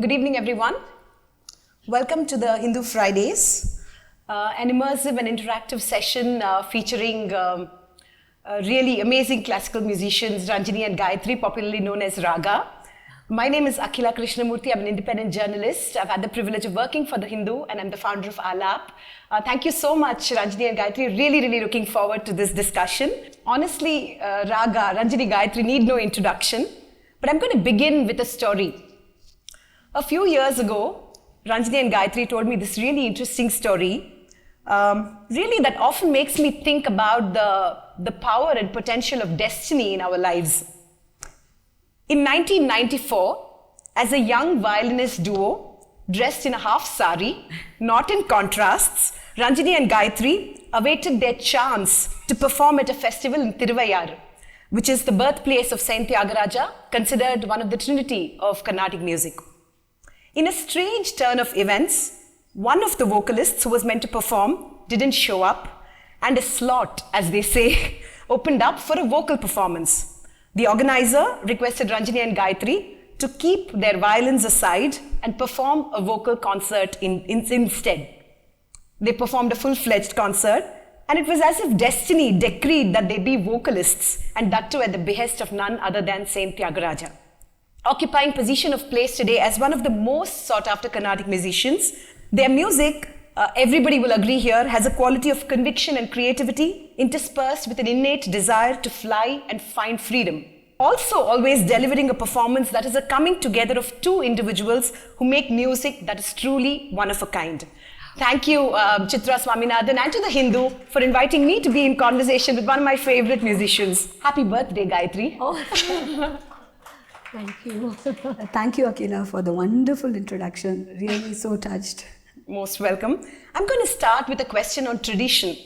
good evening everyone. Welcome to the Hindu Fridays, an immersive and interactive session featuring really amazing classical musicians, Ranjani and Gayatri, popularly known as RaGa. My name is Akhila Krishnamurthy. I'm an independent journalist. I've had the privilege of working for The Hindu and I'm the founder of Alap. Thank you so much, Ranjani and Gayatri. Really looking forward to this discussion. Honestly, RaGa, Ranjani Gayatri need no introduction, but I'm going to begin with a story. A few years ago, Ranjani and Gayatri told me this really interesting story, really that often makes me think about the power and potential of destiny in our lives. In 1994, as a young violinist duo, dressed in a half sari, not in contrasts, Ranjani and Gayatri awaited their chance to perform at a festival in Ilaiyaraja, which is the birthplace of Saint Ilaiyaraja, considered one of the trinity of Carnatic music. In a strange turn of events, one of the vocalists who was meant to perform didn't show up, and a slot, as they say, opened up for a vocal performance. The organizer requested Ranjani and Gayatri to keep their violins aside and perform a vocal concert instead. They performed a full-fledged concert, and it was as if destiny decreed that they be vocalists, and that too at the behest of none other than Saint Ilaiyaraja. Occupying position of place today as one of the most sought-after Carnatic musicians, their music, everybody will agree here, has a quality of conviction and creativity interspersed with an innate desire to fly and find freedom. Also always delivering a performance that is a coming together of two individuals who make music that is truly one of a kind. Thank you, Chitra Swaminathan, and to The Hindu for inviting me to be in conversation with one of my favorite musicians. Happy birthday, Gayatri. Oh. Thank you. Thank you, Akhila, for the wonderful introduction. Really so touched. Most welcome. I'm going to start with a question on tradition.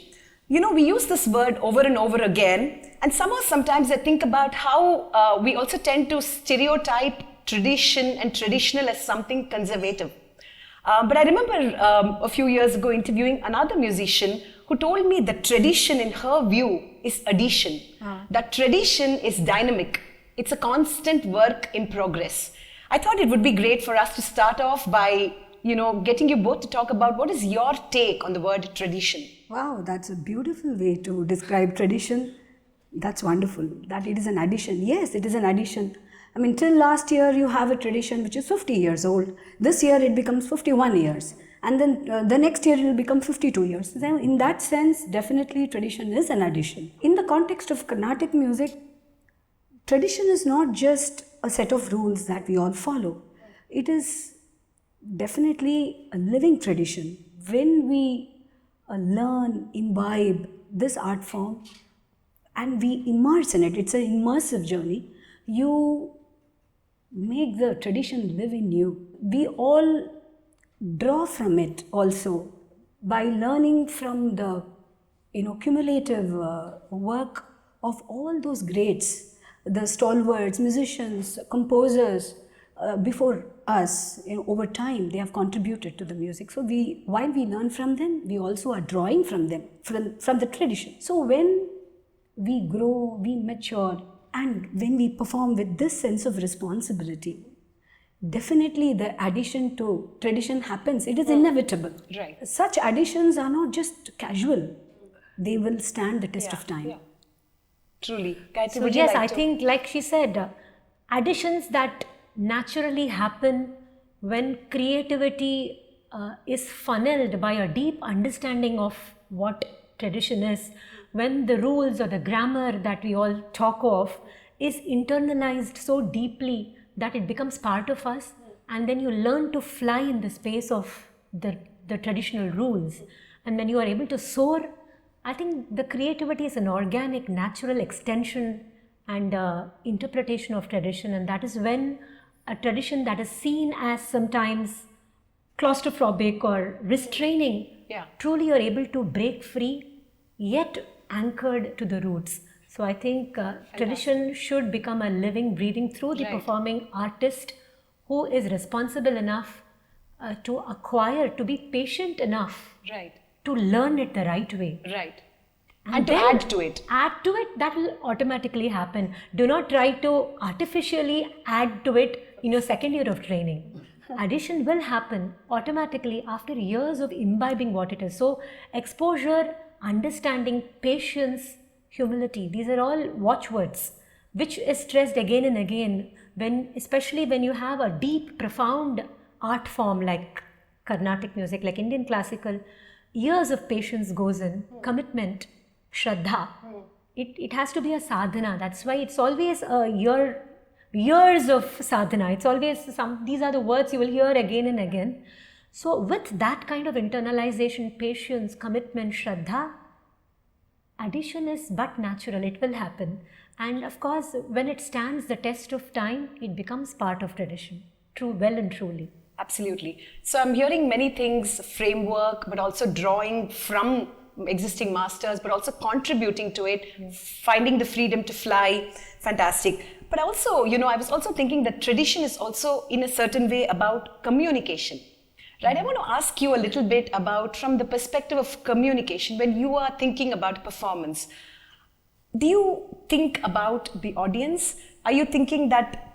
You know, we use this word over and over again, and sometimes I think about how we also tend to stereotype tradition and traditional as something conservative. But I remember a few years ago interviewing another musician who told me that tradition in her view is addition. That tradition is dynamic. It's a constant work in progress. I thought it would be great for us to start off by getting you both to talk about what is your take on the word tradition. Wow, that's a beautiful way to describe tradition. That's wonderful. That it is an addition. Yes, it is an addition. I mean, till last year you have a tradition which is 50 years old. This year it becomes 51 years. And then the next year it will become 52 years. So in that sense, definitely tradition is an addition. In the context of Carnatic music, tradition is not just a set of rules that we all follow. It is definitely a living tradition. When we learn, imbibe this art form and we immerse in it, it's an immersive journey, you make the tradition live in you. We all draw from it also by learning from the cumulative work of all those greats, the stalwarts, musicians, composers before us. Over time they have contributed to the music. So while we learn from them, we also are drawing from them, from the tradition. So when we grow, we mature, and when we perform with this sense of responsibility, definitely the addition to tradition happens. It is inevitable. Right. Such additions are not just casual. They will stand the test of time. Yeah. Truly. Gayatri, So yes, I think like she said, additions that naturally happen when creativity is funneled by a deep understanding of what tradition is, when the rules or the grammar that we all talk of is internalized so deeply that it becomes part of us, and then you learn to fly in the space of the traditional rules, and then you are able to soar. I think the creativity is an organic, natural extension and interpretation of tradition, and that is when a tradition that is seen as sometimes claustrophobic or restraining, truly you're able to break free, yet anchored to the roots. So I think tradition should become a living, breathing through the performing artist who is responsible enough to acquire, to be patient enough to learn it the right way. Right. And to add to it. Add to it, that will automatically happen. Do not try to artificially add to it in your second year of training. Addition will happen automatically after years of imbibing what it is. So exposure, understanding, patience, humility, these are all watchwords which is stressed again and again, especially when you have a deep, profound art form like Carnatic music, like Indian classical. Years of patience goes in, commitment, shraddha. It has to be a sadhana. That's why it's always years of sadhana. It's always these are the words you will hear again and again. So with that kind of internalization, patience, commitment, shraddha, addition is but natural. It will happen. And of course, when it stands the test of time, it becomes part of tradition. Well and truly. Absolutely. So I'm hearing many things, framework, but also drawing from existing masters, but also contributing to it, finding the freedom to fly. Fantastic. But also, I was also thinking that tradition is also in a certain way about communication. Right? I want to ask you a little bit about, from the perspective of communication, when you are thinking about performance, do you think about the audience? Are you thinking that,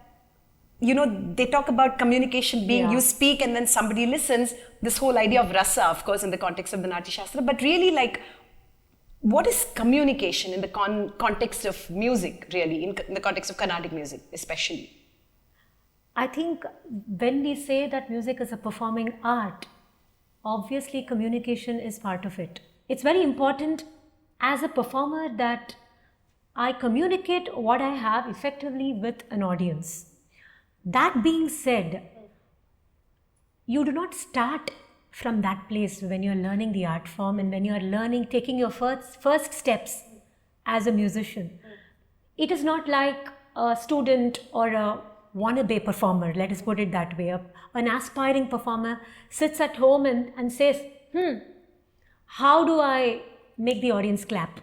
they talk about communication being you speak and then somebody listens, this whole idea of rasa, of course, in the context of the Natya Shastra, but really like, what is communication in the context of music, really, in the context of Carnatic music, especially? I think when we say that music is a performing art, obviously communication is part of it. It's very important as a performer that I communicate what I have effectively with an audience. That being said, you do not start from that place when you're learning the art form and when you're taking your first steps as a musician. It is not like a student or a wannabe performer, let us put it that way. An aspiring performer sits at home and says, how do I make the audience clap?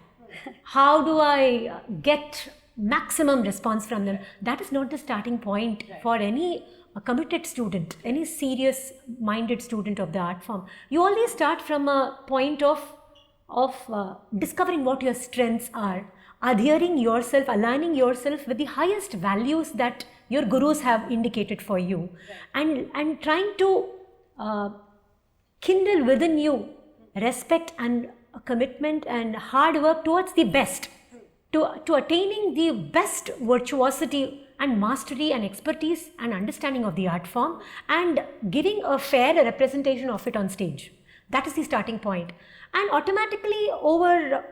How do I get maximum response from them? That is not the starting point for any committed student, any serious minded student of the art form. You always start from a point of discovering what your strengths are, adhering yourself, aligning yourself with the highest values that your gurus have indicated for you, and trying to kindle within you respect and commitment and hard work towards the best, to attaining the best virtuosity and mastery and expertise and understanding of the art form, and giving a fair representation of it on stage. That is the starting point. And automatically, over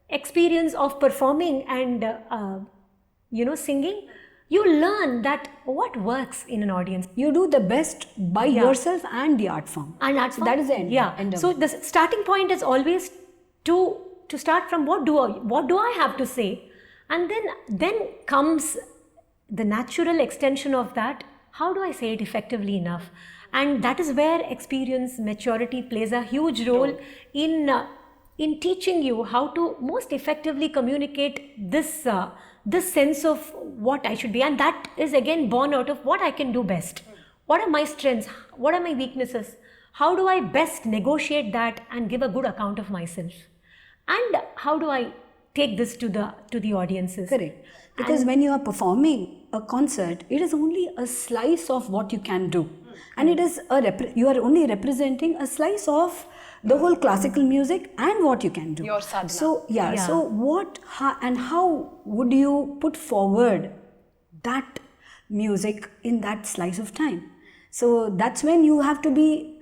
experience of performing and singing, you learn that what works in an audience. You do the best by yourself and the art form. And art so form, that is the end. So the starting point is always to start from what do I have to say, and then comes the natural extension of that. How do I say it effectively enough? And that is where experience, maturity plays a huge role in teaching you how to most effectively communicate this sense of what I should be. And that is again born out of what I can do best. What are my strengths? What are my weaknesses? How do I best negotiate that and give a good account of myself? And how do I take this to the audiences? Correct. Because when you are performing a concert, it is only a slice of what you can do. And it is you are only representing a slice of the whole classical music and what you can do. Your sadhana. So, so how would you put forward that music in that slice of time? So that's when you have to be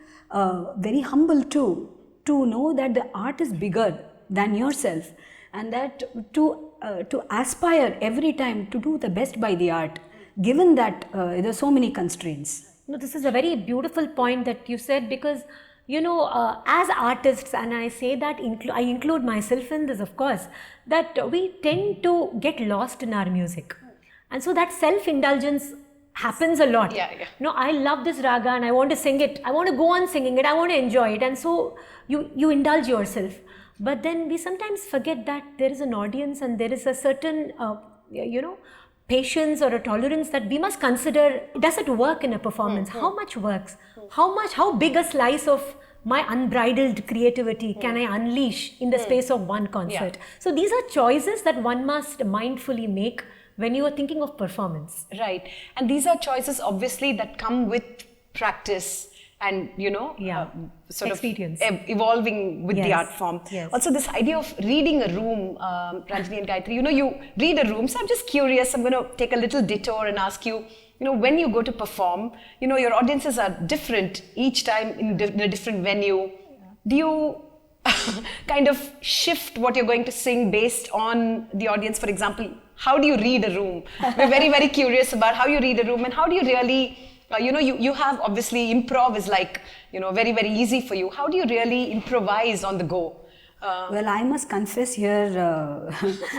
very humble too, to know that the art is bigger than yourself, and that to aspire every time to do the best by the art, given that there are so many constraints. No, this is a very beautiful point that you said, because as artists, and I say that I include myself in this, of course, that we tend to get lost in our music, and so that self-indulgence happens a lot. I love this raga and I want to sing it, I want to go on singing it, I want to enjoy it, and so you indulge yourself. But then we sometimes forget that there is an audience and there is a certain patience or a tolerance that we must consider. Does it work in a performance? How much works? How big a slice of my unbridled creativity can I unleash in the space of one concert? So these are choices that one must mindfully make when you are thinking of performance. Right. And these are choices obviously that come with practice and, sort Experience. of evolving with the Yes. art form. Yes. Also, this idea of reading a room, Ranjani and Gayatri, you read a room. So I'm just curious, I'm going to take a little detour and ask you, when you go to perform, your audiences are different each time in a different venue. Do you kind of shift what you're going to sing based on the audience? For example, how do you read a room? We're very, very curious about how you read a room and how do you really, you have obviously improv is like, very, very easy for you. How do you really improvise on the go? Well, I must confess here,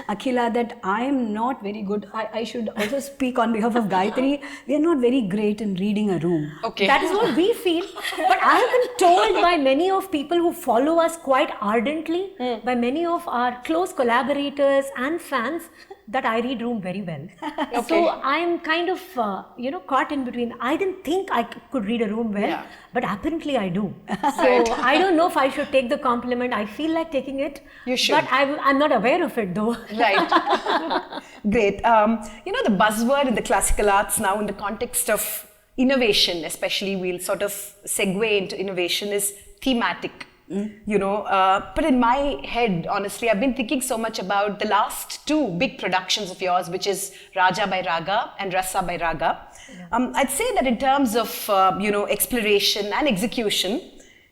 Akhila, that I am not very good. I should also speak on behalf of Gayatri. We are not very great in reading a room. Okay. That is what we feel. But I have been told by many of people who follow us quite ardently, by many of our close collaborators and fans, that I read room very well. So I'm kind of, caught in between. I didn't think I could read a room well, but apparently I do. So I don't know if I should take the compliment. I feel like taking it. You should. But I'm not aware of it though. Right. Great. The buzzword in the classical arts now in the context of innovation, especially we'll sort of segue into innovation, is thematic. But in my head, honestly, I've been thinking so much about the last two big productions of yours, which is Raaja by RaGa and Rasa by RaGa. I'd say that in terms of, exploration and execution,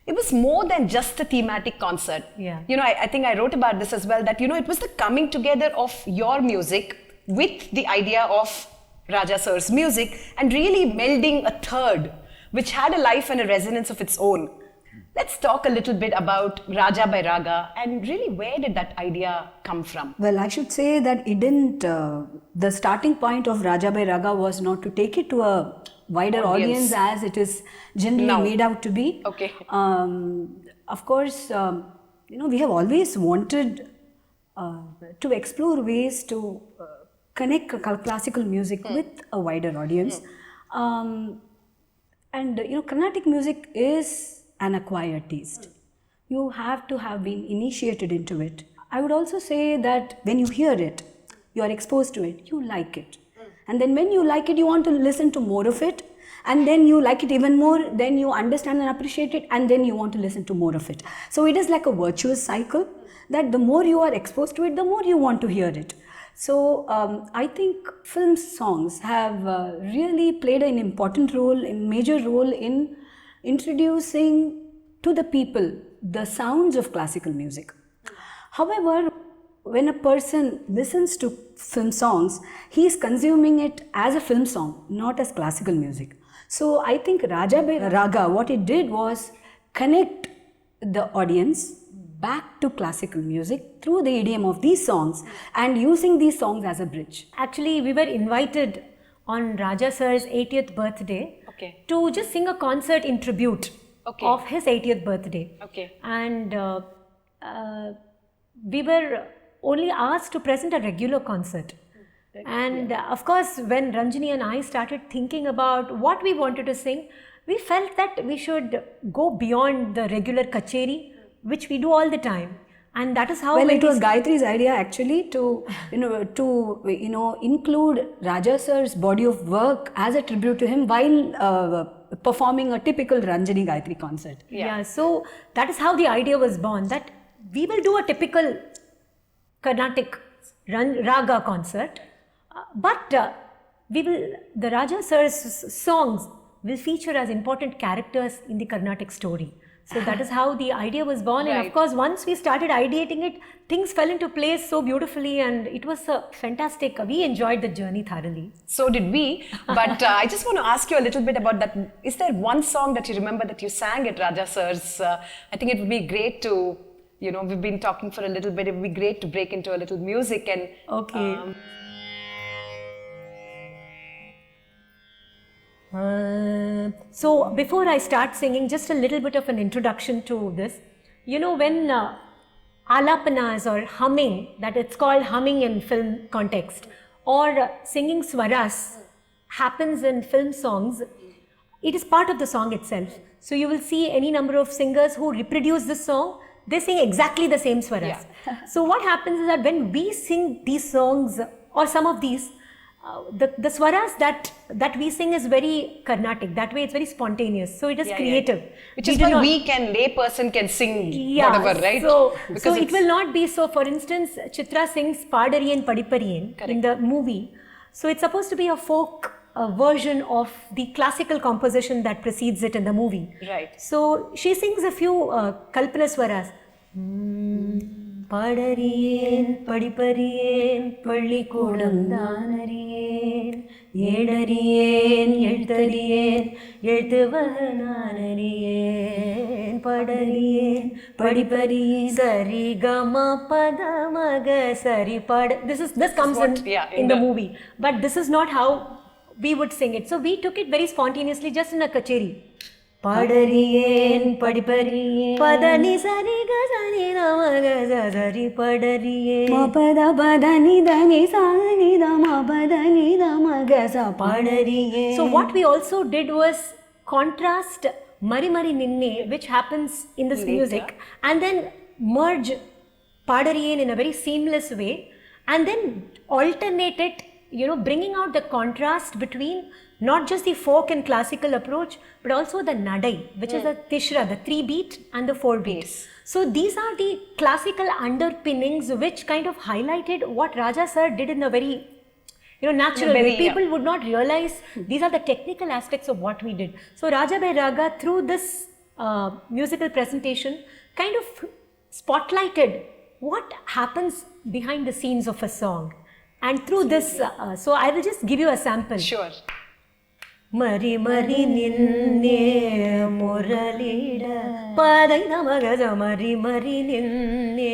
it was more than just a thematic concert. Yeah. I think I wrote about this as well, that, it was the coming together of your music with the idea of Raja sir's music and really melding a third, which had a life and a resonance of its own. Let's talk a little bit about Raaja by RaGa and really where did that idea come from? Well, I should say that it didn't, the starting point of Raaja by RaGa was not to take it to a wider audience as it is generally made out to be. Okay. Of course, we have always wanted to explore ways to connect classical music with a wider audience. And, Carnatic music is an acquired taste. You have to have been initiated into it. I would also say that when you hear it, you are exposed to it, you like it. And then when you like it, you want to listen to more of it. And then you like it even more, then you understand and appreciate it, and then you want to listen to more of it. So it is like a virtuous cycle that the more you are exposed to it, the more you want to hear it. So I think film songs have really played an important role, a major role in introducing to the people the sounds of classical music. However, when a person listens to film songs, he is consuming it as a film song, not as classical music. So I think Raaja by RaGa, what it did was connect the audience back to classical music through the idiom of these songs and using these songs as a bridge. Actually, we were invited on Raja sir's 80th birthday to just sing a concert in tribute of his 80th birthday. And we were only asked to present a regular concert. And of course, when Ranjani and I started thinking about what we wanted to sing, we felt that we should go beyond the regular kacheri, which we do all the time. And that is how it was Gayatri's idea actually to include Raja sir's body of work as a tribute to him while performing a typical Ranjani Gayatri concert. So that is how the idea was born, that we will do a typical Carnatic RaGa concert, but the Raja sir's songs will feature as important characters in the Carnatic story. So that is how the idea was born. And of course, once we started ideating it, things fell into place so beautifully and it was fantastic. We enjoyed the journey thoroughly. So did we. But I just want to ask you a little bit about that. Is there one song that you remember that you sang at Raja sir's? I think it would be great to, we've been talking for a little bit. It would be great to break into a little music and... So before I start singing, just a little bit of an introduction to this. When alapanas or humming, that it's called humming in film context, or singing swaras happens in film songs, it is part of the song itself. So you will see any number of singers who reproduce this song, they sing exactly the same swaras. So what happens is that when we sing these songs or some of these, the swaras that we sing is very Carnatic. That way it's very spontaneous. So it is creative. Which is why layperson can sing whatever, right? So it will not be so. For instance, Chitra sings Padariyen Padipariyen in the movie. So it's supposed to be a folk version of the classical composition that precedes it in the movie. Right. So she sings a few Kalpana swaras. பாடறியேன் படிப்பறியேன் பள்ளிக்கூடம் தானறியேன் ஏடறியேன் எழுத்தறியேன் எழுத்துவக நானறியேன் பாடறியேன் படிப்பறியேன் சரி கம பத மக சரி பாட. This comes in the movie, but this is not how we would sing it. So we took it very spontaneously, just in a kacheri. பாடறியேன் படிப்பறியேன் பதனி சரி கசனி நமக சரி படறியேன் மபத பதனி தனி சனி தம பதனி நமக ச பாடறியேன். So what we also did was contrast Mari Mari Ninne, which happens in this music, and then merge Padariyen in a very seamless way, and then alternate it, bringing out the contrast between not just the folk and classical approach, but also the nadai, which is the tishra, the 3-beat and the 4-beat. So these are the classical underpinnings which kind of highlighted what Raaja sir did in a very natural way. People would not realize these are the technical aspects of what we did. So Raaja by RaGa, through this musical presentation, kind of spotlighted what happens behind the scenes of a song. And through this, so I will just give you a sample. Sure. Mari Mari Ninne Muralida Padai Namagaza Mari Mari Ninne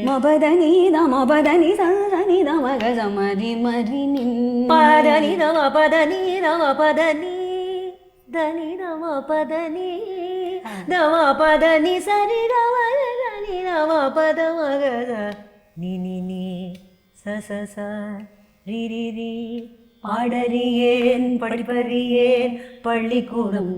Mabadani Namabadani Sarani Namagaza Mari Mari Ninne Padani Namapadani Namapadani Dani Namapadani Namapadani Sari Namagadani Namapadamagaza Ni Ni Ni Sa Sa Sa Ri Ri Ri பாடறியேன் படிப்பறியேன் பள்ளிக்கூடம்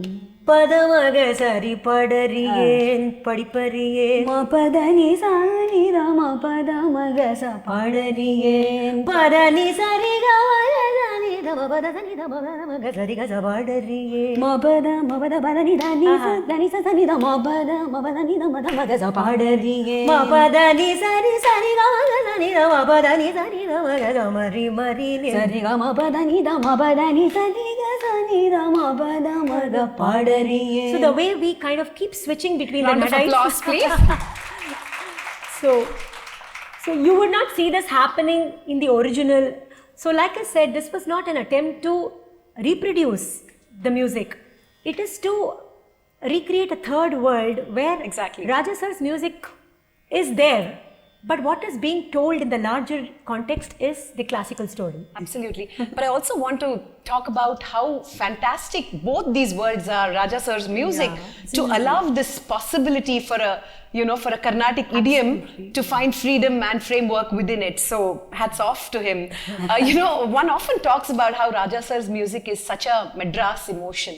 பதமக சரி படறியேன் படிப்பறியேன் மபதனி சானி ரம பதமக ச பாடறியேன் பதனி சரி கமதனி ரம பதனி ரம பதமக சரி க ச பாடறியேன் மபத மபத பதனி தனி ச தனி ச தனி ரம பத மபதனி ரம பதமக ச பாடறியேன் மபதனி சரி சரி கமதனி ரம பதனி சரி ரம க ச மரி மரி சரி கம பதனி ரம பதனி சரி க சனி ரம பதமக பாட. So the way we kind of keep switching between Round the of applause, please. so you would not see this happening in the original. So like I said, this was not an attempt to reproduce the music. It is to recreate a third world where Raaja sir's music is there. But what is being told in the larger context is the classical story. Absolutely. But I also want to talk about how fantastic both these worlds are, Raaja sir's music, to allow this possibility for a Carnatic idiom to find freedom and framework within it. So hats off to him. One often talks about how Raaja sir's music is such a Madras emotion.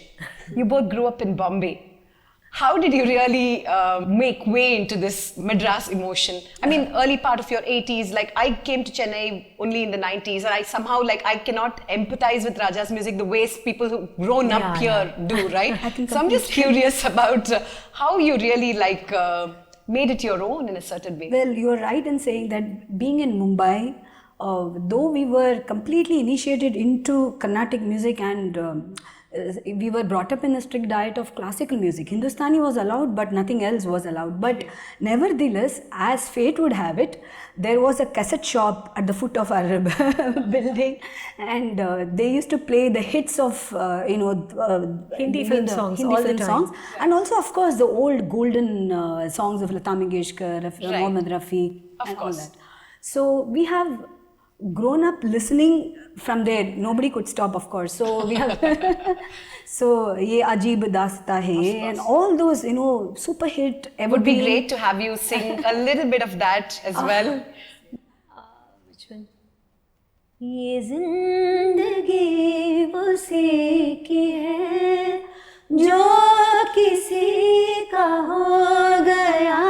You both grew up in Bombay. How did you really make way into this Madras emotion? I mean, early part of your 80s, like I came to Chennai only in the 90s, and I somehow I cannot empathize with Raaja's music the way people who've grown up here do, right? So I'm just curious about how you really made it your own in a certain way. Well, you're right in saying that being in Mumbai, though we were completely initiated into Carnatic music and we were brought up in a strict diet of classical music. Hindustani was allowed, but nothing else was allowed. But nevertheless, as fate would have it, there was a cassette shop at the foot of our building, and they used to play the hits of Hindi film songs, Hindi all film the time. songs, and also of course the old golden songs of Lata Mangeshkar, Mohammed Rafi, and all that. So we have grown up listening from there. Nobody could stop, of course. So we have so Ye Ajeeb Daasta Hai and all those super hit evergreen. Would be great to have you sing a little bit of that as well. Which one? Ye zindagi usi ki hai jo kisi ka ho gaya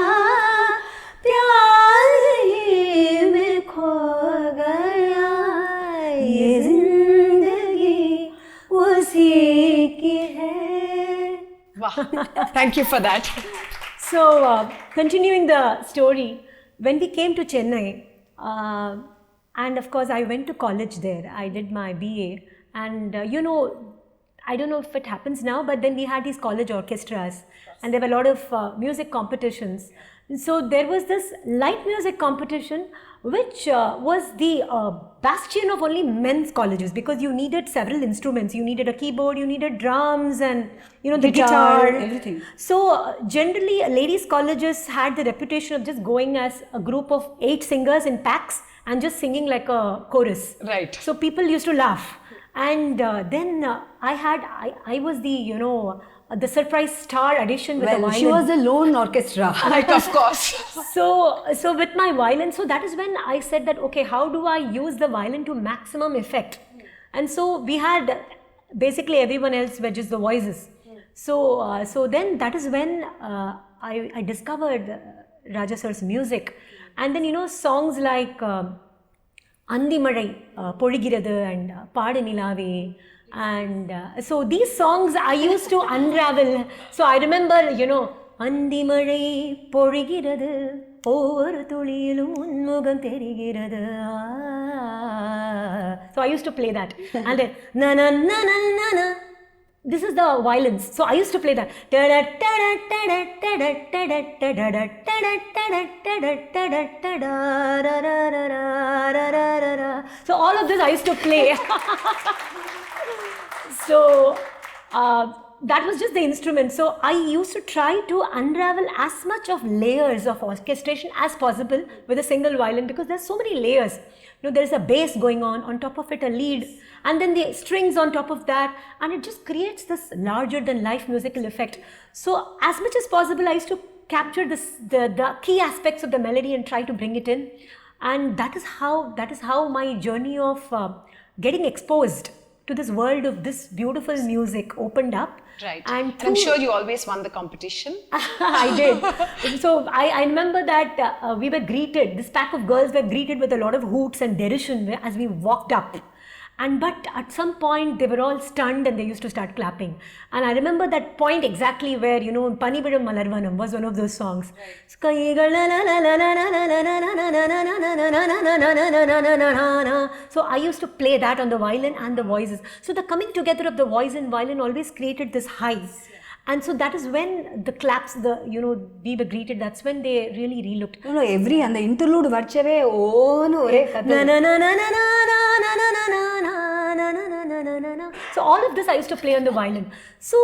प्यार ही में खो गया ये Thank you for that. So, continuing the story, when we came to Chennai, and of course I went to college there, I did my BA, and I don't know if it happens now, but then we had these college orchestras, and there were a lot of music competitions. So there was this light music competition, which was the bastion of only men's colleges, because you needed several instruments. You needed a keyboard, you needed drums, and the guitar, everything. So generally, ladies' colleges had the reputation of just going as a group of 8 singers in packs and just singing like a chorus. Right. So people used to laugh, and then I was the surprise star addition with the violin. She was a lone orchestra. Right, of course. So with my violin, so that is when I said that, okay, how do I use the violin to maximum effect? And so we had basically everyone else were just the voices. So then that is when I discovered Raaja sir's music, and then songs like Andi Malai Polugirathu and Paadu Nilave. And so these songs I used to unravel. So I remember, Andi Malai Polugirathu Ovaru Thuliyilum Unmugam Therigirathu. So I used to play that. And then na na na na na na. This is the violins. So I used to play that. So all of this I used to play. So that was just the instrument. So I used to try to unravel as much of layers of orchestration as possible with a single violin, because there's so many layers. There's a bass going on top of it a lead, and then the strings on top of that, and it just creates this larger than life musical effect. So as much as possible I used to capture the key aspects of the melody and try to bring it in, and that is how my journey of getting exposed to this world of this beautiful music opened up. Right. And I'm sure you always won the competition. I did. So I remember that we were greeted, this pack of girls were greeted with a lot of hoots and derision as we walked up. But at some point they were all stunned and they used to start clapping. And I remember that point exactly where, Panibidam Malarvanam was one of those songs. So I used to play that on the violin and the voices. So the coming together of the voice and violin always created this high. And so that is when the claps, we were greeted, that's when they really relooked. Every and the interlude varchave So all of this I used to play on the violin. So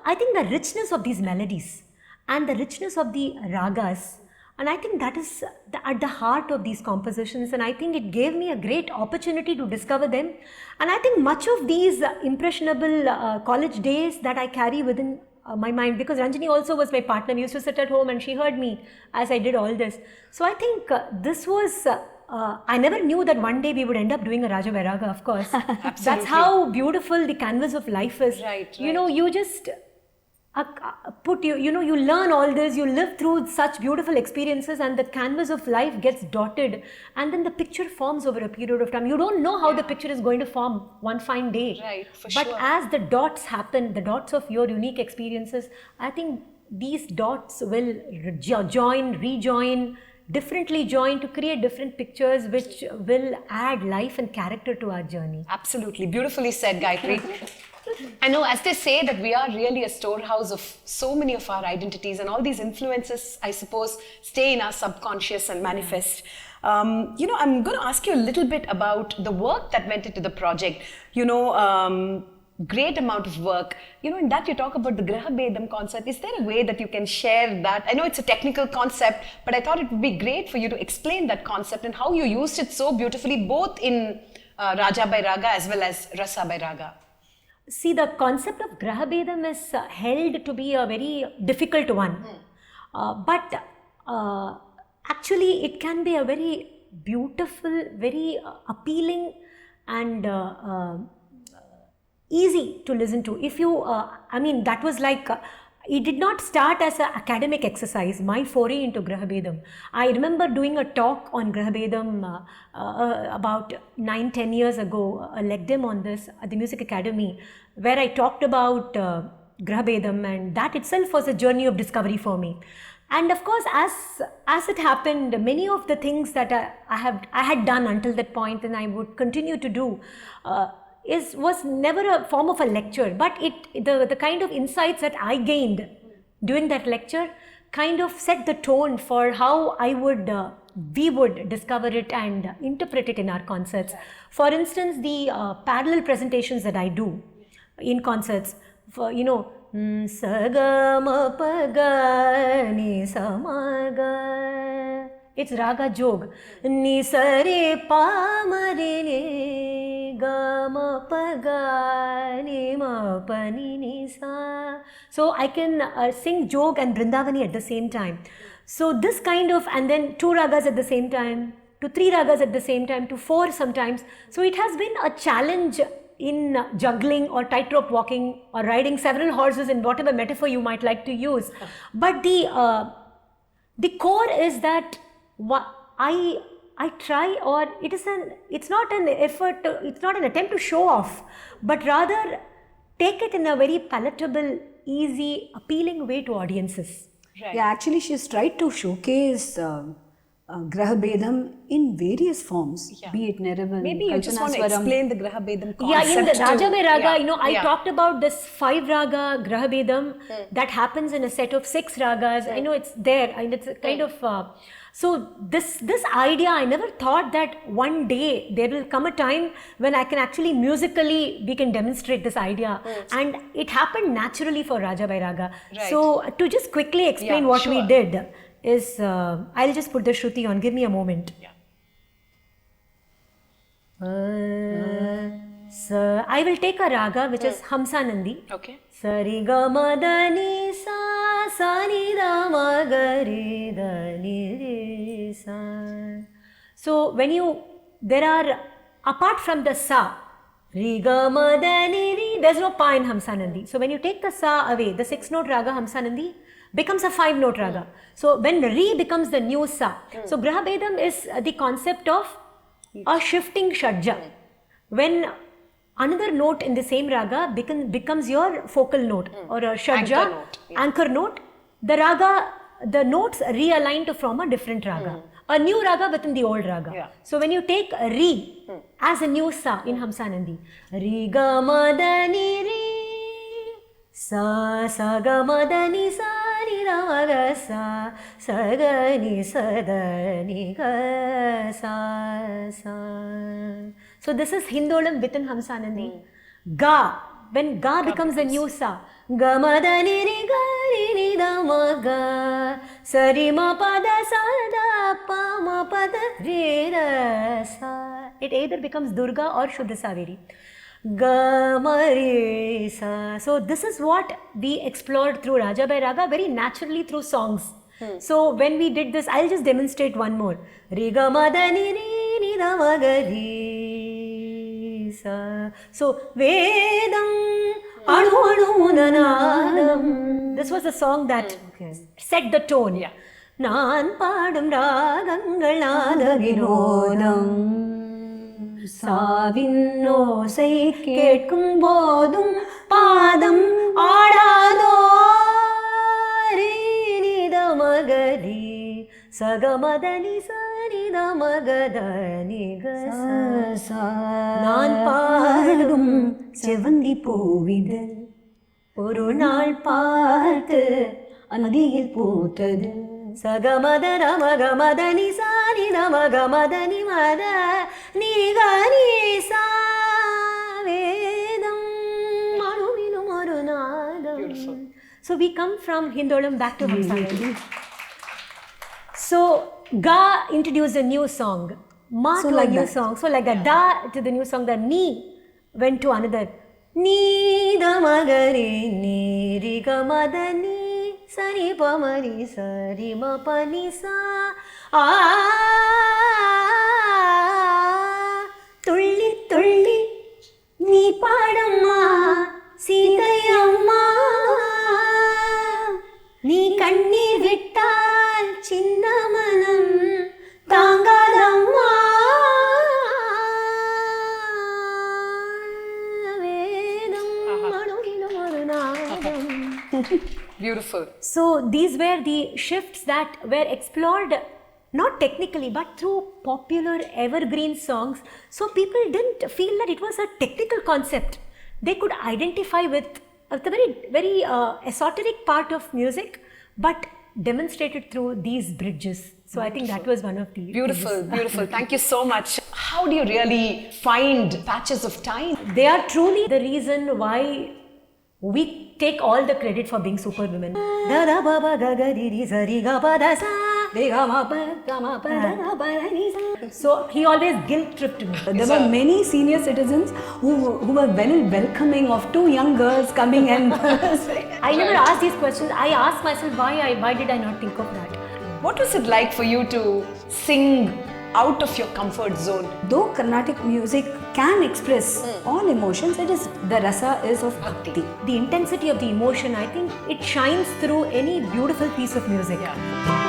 I think the richness of these melodies and the richness of the ragas, and I think that is at the heart of these compositions, and I think it gave me a great opportunity to discover them. And I think much of these impressionable college days that I carry within my mind, because Ranjani also was my partner. We used to sit at home and she heard me as I did all this. So I think this was, I never knew that one day we would end up doing a RaGa by RaGa, of course. That's how beautiful the canvas of life is. Right. You just you learn all this, you live through such beautiful experiences, and the canvas of life gets dotted, and then the picture forms over a period of time. You don't know how the picture is going to form one fine day. Right, for but sure. as the dots happen, the dots of your unique experiences, I think these dots will rejoin, differently join to create different pictures which will add life and character to our journey. Absolutely. Beautifully said, Gayatri. I know, as they say, that we are really a storehouse of so many of our identities, and all these influences, I suppose, stay in our subconscious and manifest. I'm going to ask you a little bit about the work that went into the project. Great amount of work. In that you talk about the Graha Bedam concept. Is there a way that you can share that? I know it's a technical concept, but I thought it would be great for you to explain that concept and how you used it so beautifully, both in Raaja by RaGa as well as Rasa by RaGa. See, the concept of Graha Bedam is held to be a very difficult one. But actually it can be a very beautiful, very appealing and easy to listen to. If you, that was like, it did not start as an academic exercise, my foray into Graha Bedam. I remember doing a talk on Graha Bedam about 9-10 years ago, a lecdem on this at the Music Academy, where I talked about Grahabedam, and that itself was a journey of discovery for me. And of course, as it happened, many of the things that I had done until that point, and I would continue to do, was never a form of a lecture, but the kind of insights that I gained during that lecture kind of set the tone for how we would discover it and interpret it in our concerts. For instance, the parallel presentations that I do in concerts, for Saga ma pa ga ni sa ma ga. It's Raga Jog. Ni sa re pa ma re ni ga ma pa ga ni ma pa ni sa. So I can sing Jog and Brindavani at the same time. So this kind of, and then 2 ragas at the same time, to 3 ragas at the same time, to 4 sometimes. So it has been a challenge in juggling or tightrope walking or riding several horses, in whatever metaphor you might like to use. But the core is that I try, or it's not an effort, it's not an attempt to show off, but rather take it in a very palatable, easy, appealing way to audiences. Right. Yeah, actually she's tried to showcase Grahabedam in various forms, be it Neravan, Maybe you just want to explain the Grahabedam concept. Yeah, in the Raaja mein Raga, I Yeah. talked about this 5 raga Grahabedam that happens in a set of 6 ragas. I know it's there, and it's a kind of... so this idea, I never thought that one day there will come a time when I can actually musically, we can demonstrate this idea. And it happened naturally for Raaja by Raga. Right. So to just quickly explain what we did is, I'll just put the Shruti on, give me a moment. Yeah. I will take a raga which is Hamsa Nandi. Okay. Sari ga ma da ni sa, sa ni da ma ga re da ni re sa. So there are, apart from the sa, re ga ma da ni re, there's no pa in Hamsa Nandi. So when you take the sa away, the 6-note raga Hamsa Nandi becomes a 5-note raga. So when re becomes the new sa. So Grahabedam is the concept of a shifting shadja. When another note in the same raga becomes your focal note or a shadja, anchor note, the notes realign to form a different raga. A new raga within the old raga. Yeah. So when you take re as a new sa in Hamsa Nandi, re ga ma da ni re, sa ga ma da ni sa ni da ma ga sa ga ni sa da ni ga sa. So this is Hindolam within Hamsa Nandi. Ga, when ga becomes a new sa, ga ma da ni re ga re ni da ma ga, sa ri ma pa da sa da pa ma pa da re da sa. It either becomes Durga or Shuddha Saveri. Ga ma re sa. So this is what we explored through Raaja by Raga, very naturally through songs. So when we did this, I'll just demonstrate one more. Re ga ma da ni re ni da ma ga re sa. So Vedam anu anu nanadam. This was a song that set the tone. Yeah. Naan paadum ragangal naada vinodam. Savin osai ketkum bodum padam aadado. Re ni da ma ga re, sa ga ma da ni sa ni da ma ga da ni ga sa. Naan paadum செவந்தி பூவிதழ் ஒரு நாள் பார்த்து அந்தியில் பூத்தது சகமத ரமகமத நி sorry ரமகமத நி மத நீ கரி சா வேதம் மனுவிலும் ஒரு நாதம். So we come from Hindolam back to Hamsa Nandi. So Ga introduced a new song, Ma So to like a new that. song. So like a Da to the new song, the Ni went to another. Ni da ma ga re ni ri ga ma da ni sa ni pa ma ri sa ri ma pa ni sa. துள்ளி துள்ளி நீ பாடம்மா சீதையம்மா, நீ கண்ணீர் விட்டால் சின்ன மனம் தாங்காதம்மா. வேதம் மனுவிலும் ஒரு நாதம். Beautiful. So these were the shifts that were explored not technically but through popular evergreen songs. So people didn't feel that it was a technical concept. They could identify with the very esoteric part of music, but demonstrated through these bridges. So I think that was one of the Beautiful, beautiful. Thank you so much. How do you really find patches of time? They are truly the reason why we take all the credit for being super women. So he always guilt tripped me. There were many senior citizens who were very welcoming of two young girls coming and I never asked these questions. I asked myself why did I not think of that? What was it like for you to sing out of your comfort zone? though Carnatic music can express all emotions, it is the rasa is of bhakti. The intensity of the emotion, I think it shines through any beautiful piece of music. Yeah.